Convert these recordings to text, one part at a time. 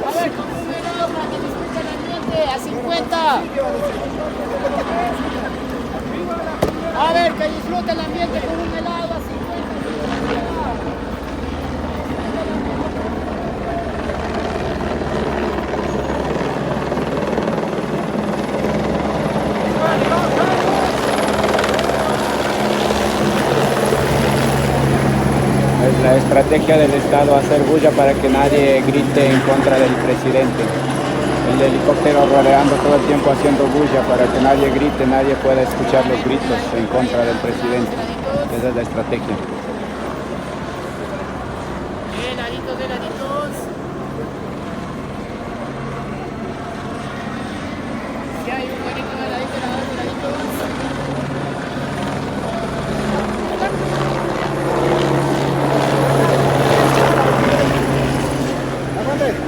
A ver, con un helado para que disfrute el ambiente a 50. A ver, que disfrute el ambiente con un helado a 50. Es la estrategia del Estado hacer bulla para que nadie grite en contra del presidente. El helicóptero rodeando todo el tiempo haciendo bulla para que nadie grite, nadie pueda escuchar los gritos en contra del presidente. Esa es la estrategia. Heladitos, heladitos. Si hay un bonito heladito, heladitos.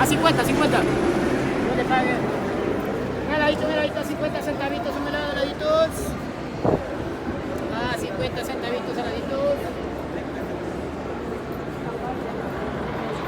A 50, 50. No le pague. Un heladito, 50 centavitos.